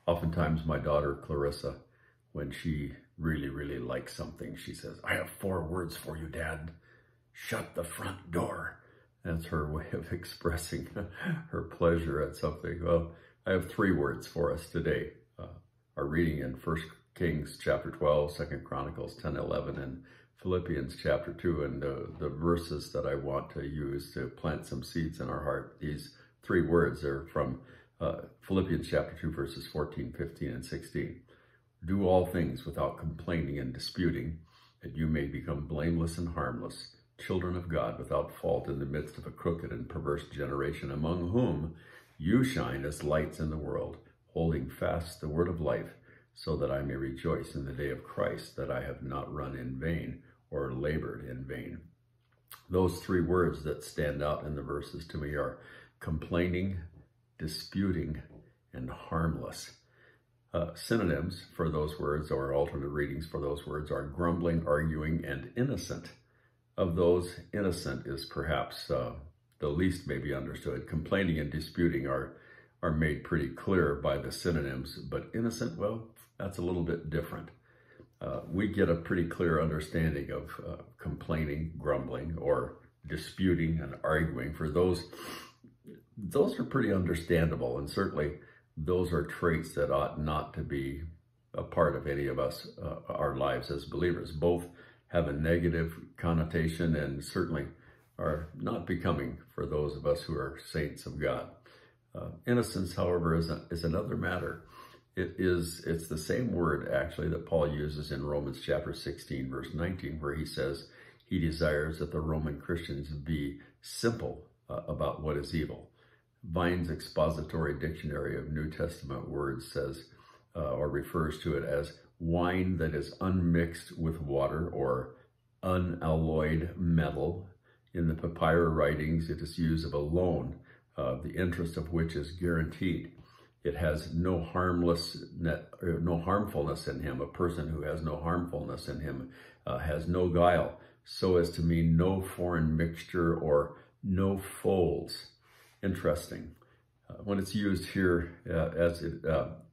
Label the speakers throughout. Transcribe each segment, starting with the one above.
Speaker 1: Oftentimes my daughter Clarissa, when she really likes something, she says, "I have 4 words for you, Dad. Shut the front door." That's her way of expressing her pleasure at something. Well, I have 3 words for us today. Our reading in 1 Kings chapter 12, 2 Chronicles 10:11, and Philippians chapter 2, and the verses that I want to use to plant some seeds in our heart. These 3 words are from Philippians chapter 2, verses 14, 15, and 16. "Do all things without complaining and disputing, that you may become blameless and harmless, children of God without fault in the midst of a crooked and perverse generation, among whom you shine as lights in the world, holding fast the word of life, so that I may rejoice in the day of Christ, that I have not run in vain or labored in vain." Those 3 words that stand out in the verses to me are complaining, disputing, and harmless. Synonyms for those words, or alternate readings for those words, are grumbling, arguing, and innocent. Of those, innocent is perhaps the least maybe understood. Complaining and disputing are made pretty clear by the synonyms, but innocent, well, that's a little bit different. We get a pretty clear understanding of complaining, grumbling, or disputing and arguing. For those are pretty understandable, and certainly those are traits that ought not to be a part of any of us, our lives as believers. Both have a negative connotation and certainly are not becoming for those of us who are saints of God. Innocence, however, is another matter. It's the same word, actually, that Paul uses in Romans chapter 16, verse 19, where he says he desires that the Roman Christians be simple about what is evil. Vine's Expository Dictionary of New Testament Words says, or refers to it as wine that is unmixed with water or unalloyed metal. In the papyrus writings, it is used of a loan, the interest of which is guaranteed. It has no harmfulness in him. A person who has no harmfulness in him has no guile, so as to mean no foreign mixture or no folds. Interesting. When it's used here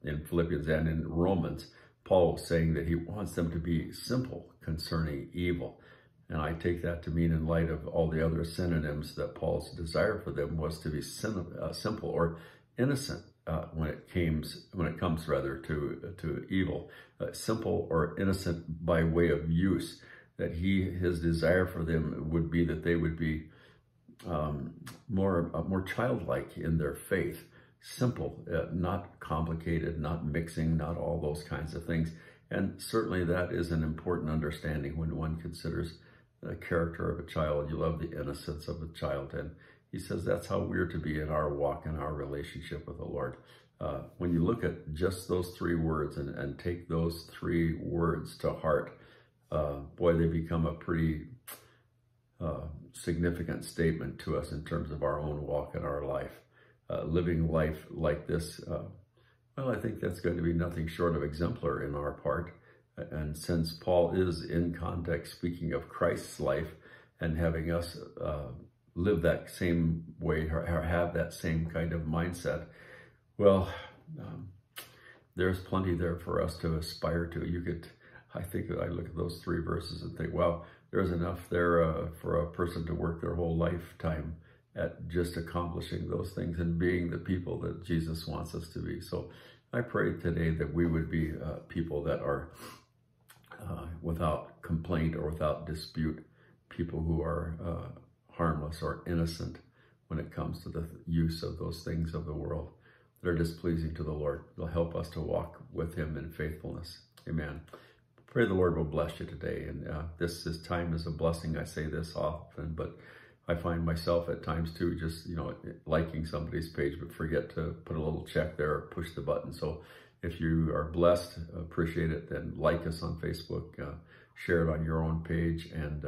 Speaker 1: in Philippians and in Romans, Paul was saying that he wants them to be simple concerning evil. And I take that to mean, in light of all the other synonyms, that Paul's desire for them was to be simple or innocent when it comes to evil. Simple or innocent by way of use. That his desire for them would be that they would be more childlike in their faith. Simple, not complicated, not mixing, not all those kinds of things. And certainly that is an important understanding when one considers the character of a child. You love the innocence of a child. And he says that's how we're to be in our walk and our relationship with the Lord. When you look at just those 3 words and take those 3 words to heart, boy, they become a pretty significant statement to us in terms of our own walk and our life. Living life like this, well, I think that's going to be nothing short of exemplar in our part. And since Paul is in context speaking of Christ's life and having us live that same way or have that same kind of mindset, well, there's plenty there for us to aspire to. I think that I look at those 3 verses and think, wow, there's enough there for a person to work their whole lifetime at just accomplishing those things and being the people that Jesus wants us to be. So I pray today that we would be people that are without complaint or without dispute, people who are harmless or innocent when it comes to the use of those things of the world that are displeasing to the Lord. It'll help us to walk with him in faithfulness. Amen. Pray the Lord will bless you today. And this time is a blessing. I say this often, but I find myself at times too, just, liking somebody's page, but forget to put a little check there or push the button. So if you are blessed, appreciate it, then like us on Facebook, share it on your own page, and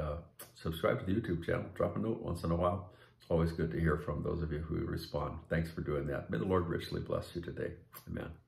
Speaker 1: subscribe to the YouTube channel. Drop a note once in a while. It's always good to hear from those of you who respond. Thanks for doing that. May the Lord richly bless you today. Amen.